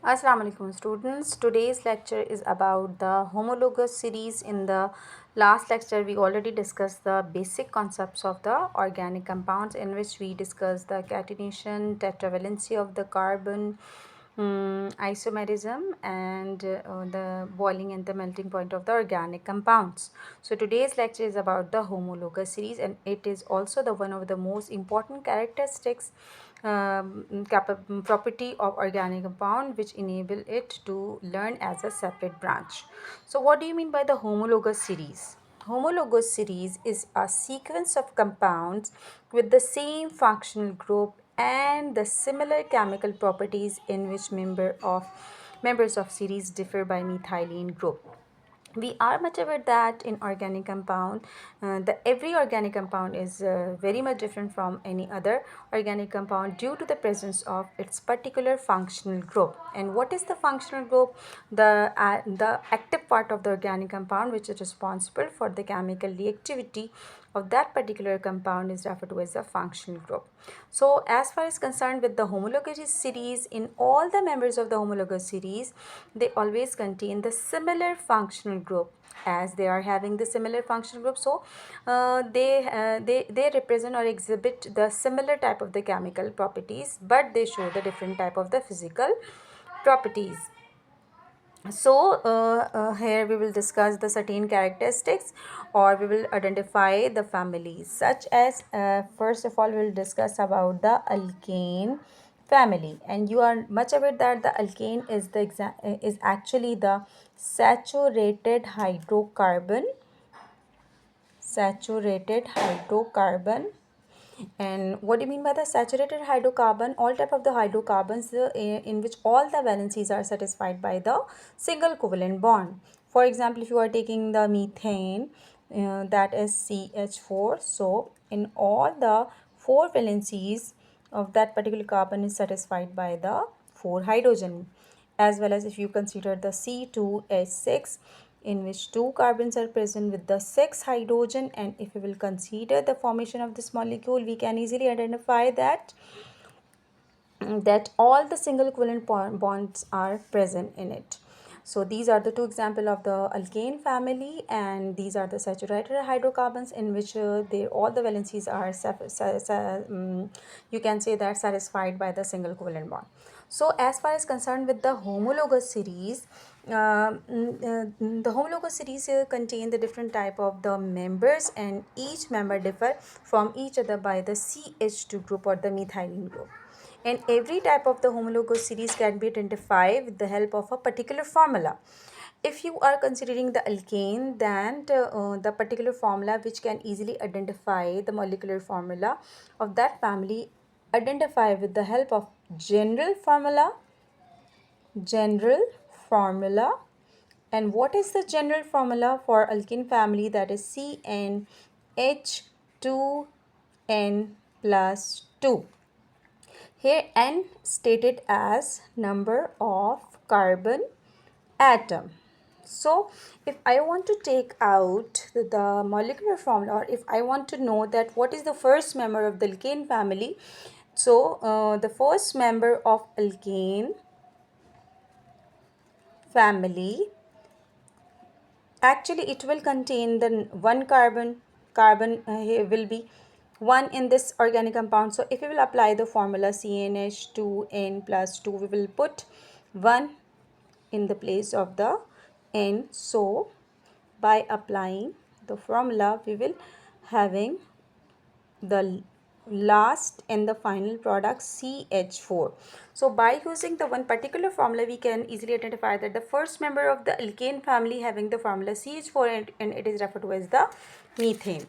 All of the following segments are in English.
Assalamu alaikum students. Today's lecture is about the homologous series. In the last lecture we already discussed the basic concepts of the organic compounds, in which we discussed the catenation, tetravalency of the carbon, isomerism, and the boiling and the melting point of the organic compounds. So today's lecture is about the homologous series, and it is also the one of the most important characteristics property of organic compound which enable it to learn as a separate branch. So what do you mean by the homologous series? Homologous series is a sequence of compounds with the same functional group and the similar chemical properties in which members of series differ by methylene group. We are much aware that in organic compound, the every organic compound is very much different from any other organic compound due to the presence of its particular functional group. And what is the functional group? The active part of the organic compound which is responsible for the chemical reactivity of that particular compound is referred to as the functional group. So as far as concerned with the homologous series, in all the members of the homologous series, they always contain the similar functional group. As they are having the similar functional group, so they represent or exhibit the similar type of the chemical properties, but they show the different type of the physical properties. So here we will discuss the certain characteristics, or we will identify the families, such as first of all we will discuss about the alkane family. And you are much aware that the alkane is actually the saturated hydrocarbon. And what do you mean by the saturated hydrocarbon? All type of the hydrocarbons in which all the valencies are satisfied by the single covalent bond. For example, if you are taking the methane, that is CH4. So in all the four valencies of that particular carbon is satisfied by the four hydrogen. As well as if you consider the C2H6, in which two carbons are present with the 6 hydrogen, and if we will consider the formation of this molecule, we can easily identify that all the single covalent bonds are present in it. So these are the two examples of the alkane family, and these are the saturated hydrocarbons in which all the valencies are you can say that satisfied by the single covalent bond. So as far as concerned with the homologous series, the homologous series contain the different type of the members, and each member differ from each other by the CH2 group or the methylene group. And every type of the homologous series can be identified with the help of a particular formula. If you are considering the alkane, then the particular formula which can easily identify the molecular formula of that family, identify with the help of general formula. And what is the general formula for alkene family? That is CnH2n plus 2. Here n stated as number of carbon atom. So if I want to take out the molecular formula, or if I want to know that what is the first member of the alkane family, so the first member of alkane family, actually it will contain the one carbon here will be one in this organic compound. So if we will apply the formula CnH2n plus 2, we will put 1 in the place of the n. So by applying the formula, we will having the last and the final product CH4. So by using the one particular formula, we can easily identify that the first member of the alkane family having the formula CH4, and it is referred to as the methane.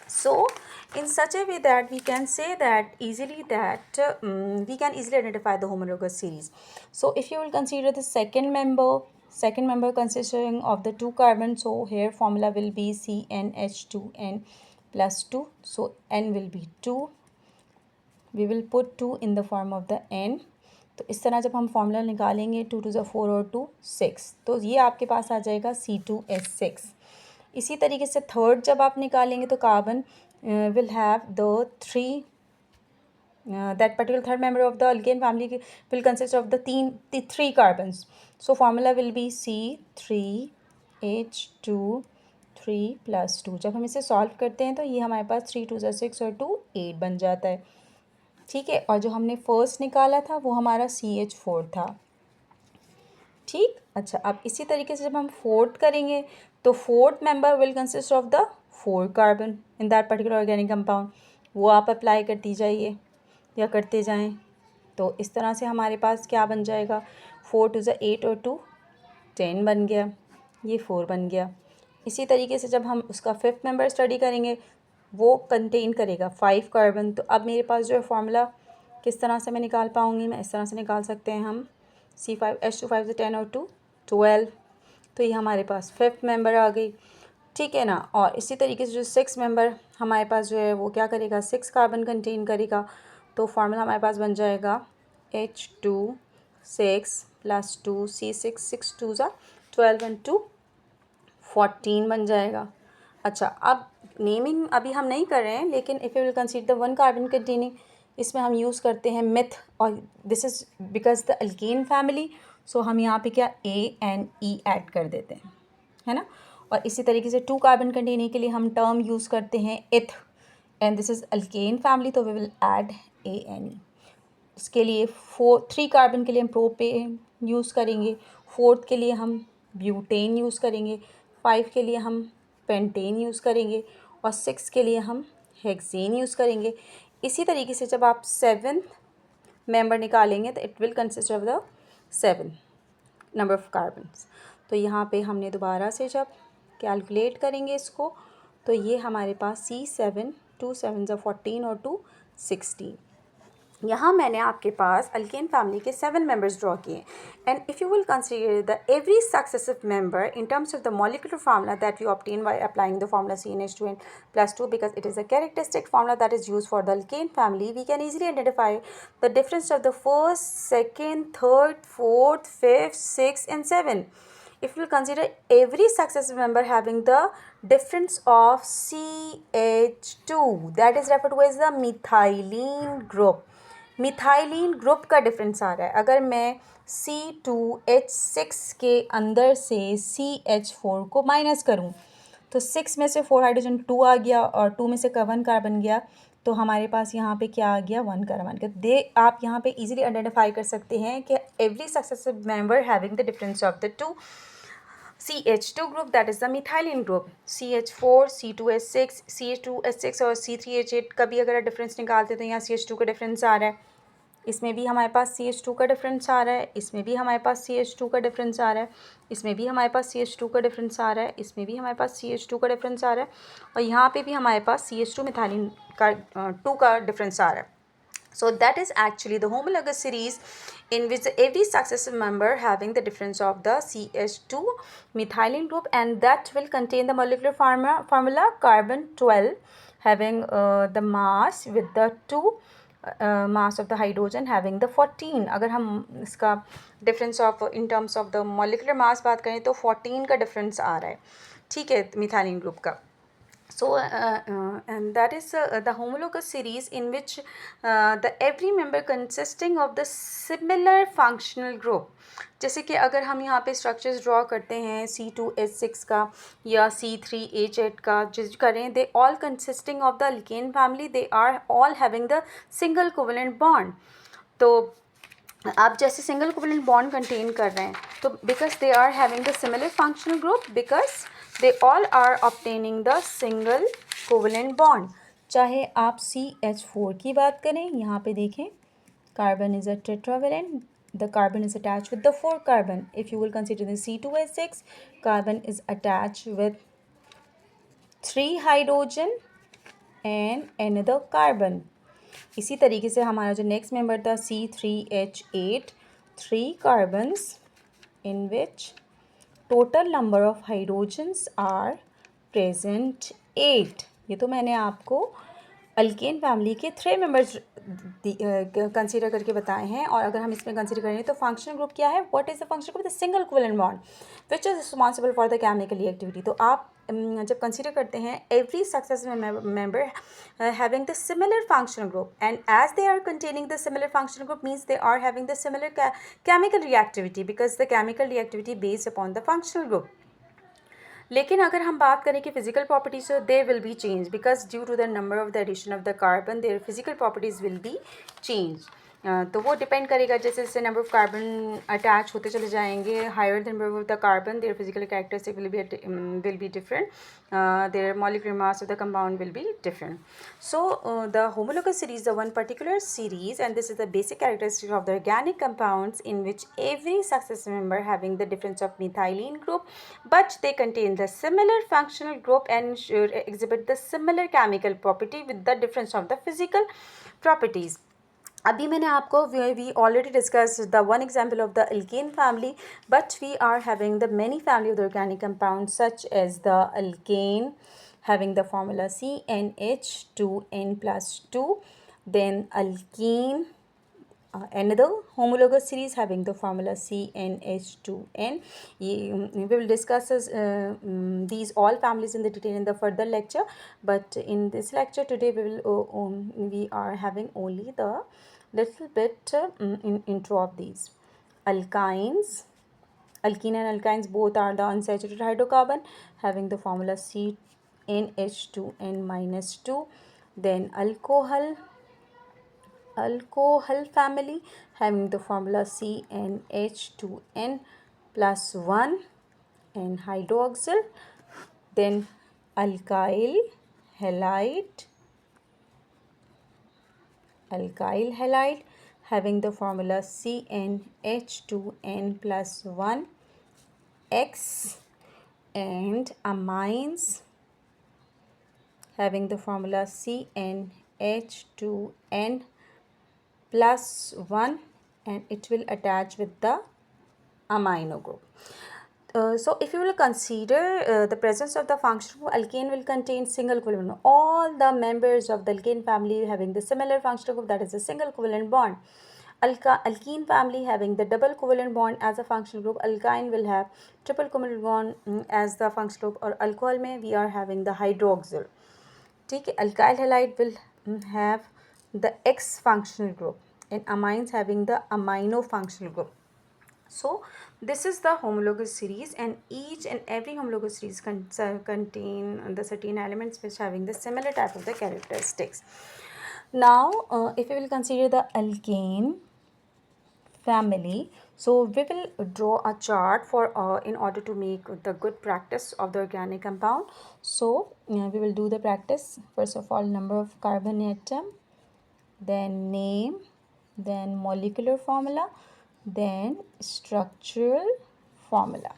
So in such a way that we can say that easily that we can easily identify the homologous series. So if you will consider the second member consisting of the two carbons, so here formula will be CnH2n plus 2. So n will be 2. We will put 2 in the form of the n. तो इस तरह जब हम formula निकालेंगे 2 2 4 और 2 6, तो ये आपके पास आ जाएगा C2H6. इसी तरीके से थर्ड जब आप निकालेंगे तो carbon will have the 3 that particular third member of the alkane family will consist of the three carbons. So formula will be C3H2 3 + 2. जब हम इसे सॉल्व करते हैं तो ये हमारे पास 3 2 6 और 2 8 बन जाता है, ठीक है। और जो हमने फर्स्ट निकाला था वो हमारा CH4 था, ठीक। अच्छा, अब इसी तरीके से जब हम फोर्थ करेंगे तो fourth member will consist of the 4 carbon in that particular organic compound. वो आप अप्लाई करती जाइए या करते जाएं। तो इस तरह से हमारे पास क्या बन जाएगा, 4 2 8 और 2 10 बन गया, ये 4 बन गया। इसी तरीके से जब हम उसका फिफ्थ मेंबर स्टडी करेंगे वो कंटेन करेगा 5 कार्बन। तो अब मेरे पास जो है फार्मूला किस तरह से मैं निकाल पाऊँगी, मैं इस तरह से निकाल सकते हैं हम C5H2 5 से 10 और 2 12। तो ये हमारे पास फिफ्थ मेंबर आ गई, ठीक है ना। और इसी तरीके से जो सिक्स मेंबर हमारे पास जो है वो क्या करेगा, 6 कार्बन कंटेन करेगा। तो फार्मूला हमारे पास बन जाएगा H2 6 + 2 C6 6 2 12 और 2 14 बन जाएगा। अच्छा, अब नेमिंग अभी हम नहीं कर रहे हैं, लेकिन if you will consider the 1 carbon containing, इसमें हम यूज़ करते हैं मिथ, और this is because the alkane family. So हम यहाँ पे क्या ANE ऐड कर देते हैं, है ना। और इसी तरीके से 2 कार्बन कंटेनिंग के लिए हम टर्म यूज़ करते हैं इथ, and this is alkane family, तो वी विल ऐड ANE। इसके लिए 3 कार्बन के लिए हम प्रोपेन यूज़ करेंगे, 4th के लिए हम ब्यूटेन यूज़ करेंगे, 5 के लिए हम पेंटेन यूज़ करेंगे, और 6 के लिए हम हेक्सेन यूज़ करेंगे। इसी तरीके से जब आप 7th मेंबर निकालेंगे तो it will consist of the 7 number of carbons. तो यहाँ पे हमने दोबारा से जब कैलकुलेट करेंगे इसको, तो ये हमारे पास C7 2 7 14 और 2 16। यहाँ मैंने आपके पास अल्केन फैमिली के 7 मेंबर्स ड्रॉ किए, and if you will consider the every successive member in terms of the molecular formula that we obtain by applying the formula CnH2n + 2, because it is a characteristic formula that is used for the alkane family, we can easily identify the difference of the first, second, third, fourth, fifth, sixth and 7. If you consider every successive member having the difference of CH2, that is referred to as the methylene group. Methylene group का difference आ रहा है। अगर मैं C2H6 के अंदर से CH4 को minus करूं तो 6 में से 4 हाइड्रोजन 2 आ गया और 2 में से 1 कार्बन गया, तो हमारे पास यहाँ पे क्या आ गया, 1 कार्बन का। आप यहाँ पे इजीली आइडेंटिफाई कर सकते हैं कि every successive member having the difference of the 2 CH2 group, that is the methylene group. CH4, C2H6, CH2H6 और C3H8 का भी अगर डिफरेंस निकालते तो यहाँ CH2 का डिफरेंस आ रहा है, इसमें भी हमारे पास CH2 का डिफरेंस आ रहा है, इसमें भी हमारे पास CH2 का डिफरेंस आ रहा है, इसमें भी हमारे पास CH2 का डिफरेंस आ रहा है, इसमें भी हमारे पास CH2 का डिफरेंस आ रहा है, और यहाँ पे भी हमारे पास CH2 मिथाइलिन का 2 का डिफरेंस आ रहा है। So that is actually the homologous series in which every successive member having the difference of the CH2 methylene group, and that will contain the molecular formula carbon 12 having the mass with the 2 mass of the hydrogen having the 14. अगर हम इसका difference of in terms of the molecular mass बात करें तो 14 का difference आ रहा है, ठीक है, methylene group का। So and that is the homologous series in which the every member consisting of the similar functional group. जैसे कि अगर हम यहाँ पे स्ट्रक्चर्स ड्रॉ करते हैं C2H6 का या C3H8 का, जिस करें they all consisting of the alkane family, they are all having the single covalent bond. तो आप जैसे सिंगल कोवेलेंट बॉन्ड कंटेन कर रहे हैं तो because they are having the similar functional group, because they all are obtaining the single covalent bond. चाहे आप CH4 की बात करें, यहाँ पे देखें carbon is a tetravalent, the carbon is attached with the 4 carbon. If you will consider the C2H6, carbon is attached with 3 hydrogen and another carbon. इसी तरीके से हमारा जो नेक्स्ट मेंबर था C3H8, 3 carbons in which total number of hydrogens are present 8। ये तो मैंने आपको अल्केन फैमिली के 3 मेंबर्स कंसीडर करके बताए हैं, और अगर हम इसमें कंसीडर करें तो फंक्शनल ग्रुप क्या है, what is the functional group, the single covalent bond which is responsible for the chemical reactivity. तो आप जब कंसीडर करते हैं every successive member having the similar functional group, and as they are containing the similar functional group means they are having the similar chemical reactivity, because the chemical reactivity based upon the functional group. लेकिन अगर हम बात करें कि physical properties, they will be change because due to the number of the addition of the carbon their physical properties will be change. तो वो depend करेगा, जैसे जैसे नंबर ऑफ कार्बन अटैच होते चले जाएंगे, higher the number of the carbon their physical characteristic will be different, their molecular mass of the compound will be different. So the homologous series, the one particular series, and this is the basic characteristic of the organic compounds in which every successive member having the difference of methylene group, but they contain the similar functional group and should exhibit the similar chemical property with the difference of the physical properties. अभी मैंने आपको we already discuss the one example of the alkane family, but we are having the many family of the organic compound such as the alkane having the formula CnH2n plus 2, then alkene, another homologous series having the formula CnH2n. We will discuss these all families in the detail in the further lecture, but in this lecture today we are having only the little bit intro of these. Alkynes, alkene and alkynes both are the unsaturated hydrocarbon having the formula CnH2n minus 2. Then alcohol family having the formula CnH2n plus 1 and hydroxyl. Then alkyl halide having the formula CnH2n plus 1 X, and amines having the formula CnH2n plus 1, and it will attach with the amino group. So if you will consider the presence of the functional group, alkane will contain single covalent. All the members of the alkane family having the similar functional group, that is a single covalent bond. Alkene family having the double covalent bond as a functional group. Alkyne will have triple covalent bond as the functional group. और alcohol में we are having the hydroxyl. ठीक है, alkyl halide will have the X functional group, and amines having the amino functional group. So this is the homologous series, and each and every homologous series contain the certain elements which having the similar type of the characteristics. Now if we will consider the alkane family, so we will draw a chart for in order to make the good practice of the organic compound. So we will do the practice. First of all, number of carbon atom, then name, then molecular formula, then structural formula.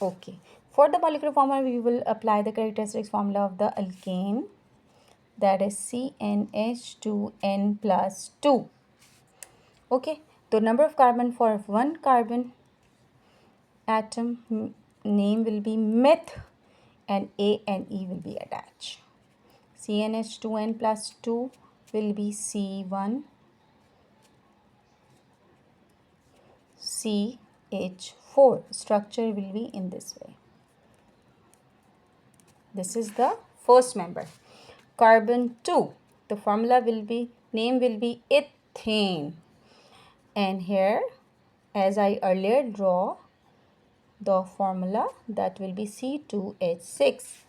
Okay, for the molecular formula we will apply the characteristics formula of the alkane, that is CnH2n plus 2. Okay, the number of carbon for one carbon atom name will be meth, and A and E will be attached. CnH2n plus 2 will be C1 CH4. Structure will be in this way. This is the first member. Carbon 2, the formula will be, name will be ethane, and here as I earlier draw the formula, that will be C2H6,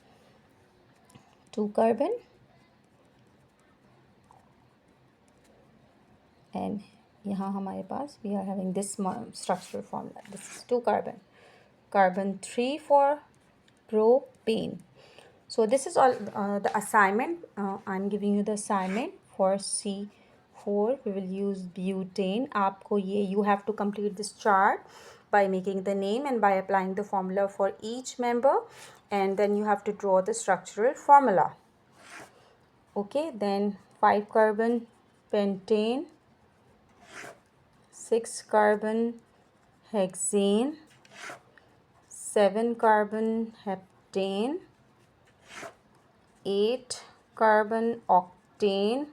2 carbon, and यहाँ हमारे पास we are having this structural formula. This is 2 carbon. Carbon 3 for propane. So this is all the assignment. I'm giving you the assignment for C4. We will use butane. आपको ये, you have to complete this chart by making the name and by applying the formula for each member, and then you have to draw the structural formula. Okay, then 5 carbon pentane, 6 carbon hexane, 7 carbon heptane, 8 carbon octane,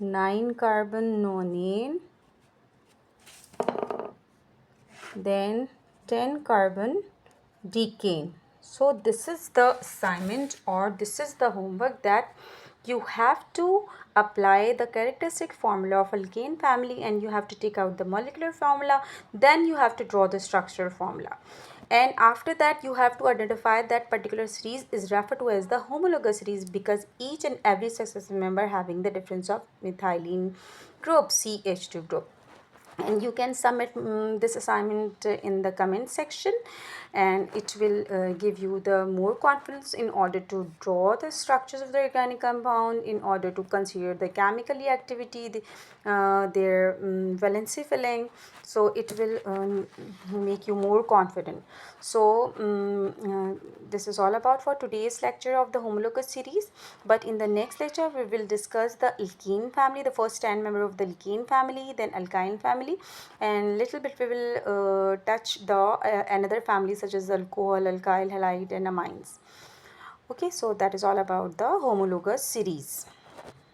9 carbon nonane, then 10 carbon decane. So this is the assignment, or this is the homework, that you have to apply the characteristic formula of alkane family, and you have to take out the molecular formula, then you have to draw the structural formula, and after that you have to identify that particular series is referred to as the homologous series, because each and every successive member having the difference of methylene group, CH2 group. And you can submit this assignment in the comment section, and it will give you the more confidence in order to draw the structures of the organic compound, in order to consider the chemical reactivity, their valency filling. So it will make you more confident. So this is all about for today's lecture of the homologous series, but in the next lecture we will discuss the alkene family, the first 10 member of the alkene family, then alkyne family, and little bit we will touch the another family such as alcohol, alkyl halide, and amines. Okay, so that is all about the homologous series.